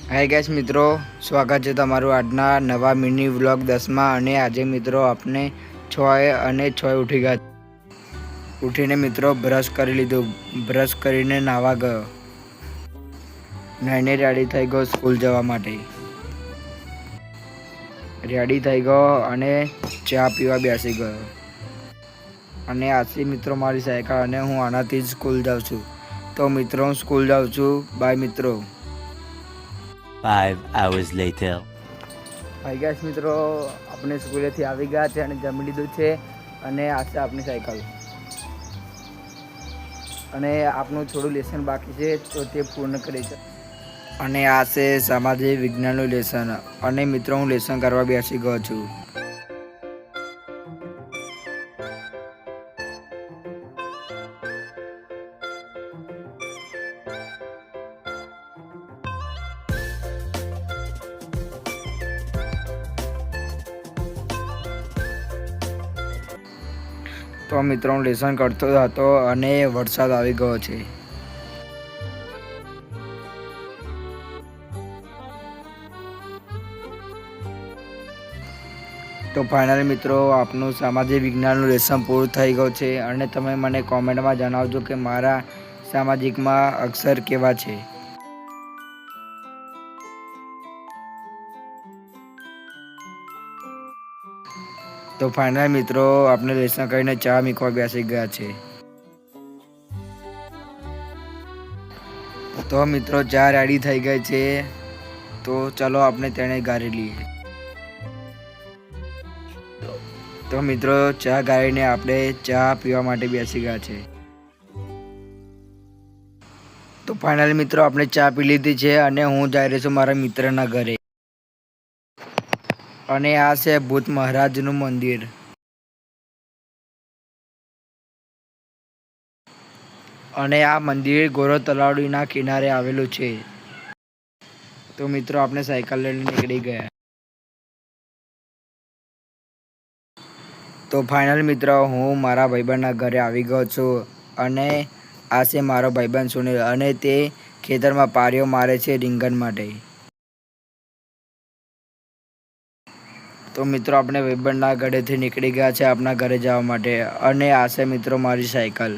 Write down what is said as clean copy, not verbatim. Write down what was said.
હાય gas મિત્રો, સ્વાગત છે તમારું આજના નવા મિની વ્લોગ 10માં। અને આજે મિત્રો આપણે 6 ઉઠી ગયા। ઉઠીને મિત્રો બ્રશ કરી લીધું, બ્રશ કરીને નાહવા ગયો, નાઈને રેડી થઈ ગયો સ્કૂલ જવા માટે। રેડી થઈ ગયો અને ચા પીવા બેસી ગયો। અને આથી મિત્રો મારી સાયકલ અને હું આનાથી જ સ્કૂલ જાઉં છું। તો મિત્રો હું સ્કૂલ જાઉં છું, બાય મિત્રો। 5 hours later. હાય ગાઈસ મિત્રો, આપણે સ્કૂલેથી આવી ગયા છે અને જમી લીધું છે। અને આ છે આપણી સાયકલ। અને આપણું થોડું લેસન બાકી છે તો તે પૂર્ણ કરી છે। અને આ છે સામાજિક વિજ્ઞાનનું લેસન। અને મિત્રો હું લેસન કરવા બેસી ગયો છું। તો મિત્રો હું લેસન કરતો હતો અને વરસાદ આવી ગયો છે। તો ફાઇનલ મિત્રો આપનું સામાજિક વિજ્ઞાનનું લેસન પૂરું થઈ ગયું છે। અને તમે મને કોમેન્ટમાં જણાવજો કે મારા સામાજિકમાં અક્ષર કેવા છે। તો ફાઇનલ મિત્રો આપણે લેસન કરીને ચા મૂકવા બેસી ગયા છે। તો મિત્રો ચા રેડી થઈ ગઈ છે, તો ચલો આપણે તેને ગાળી લઈએ। તો મિત્રો ચા ગાળીને આપણે ચા પીવા માટે બેસી ગયા છે। તો ફાઇનલ મિત્રો આપણે ચા પી લીધી છે અને હું જઈ રહ્યો છું મારા મિત્રના ઘરે। અને આ છે ભૂત મહારાજનું મંદિર। અને આ મંદિર ગોરો તલાવડીના કિનારે આવેલું છે। તો મિત્રો આપણે સાયકલ લઈને નીકળી ગયા। તો ફાઇનલ મિત્રો હું મારા ભાઈબંધના ઘરે આવી ગયો છું। અને આ છે મારો ભાઈબંધ સુનિલ, અને તે ખેતરમાં પારીઓ મારે છે રીંગણ માટે। તો મિત્રો આપણે ભાઈબંધના ઘરેથી નીકળી ગયા છે આપણા ઘરે જવા માટે। અને આ છે મિત્રો મારી સાયકલ।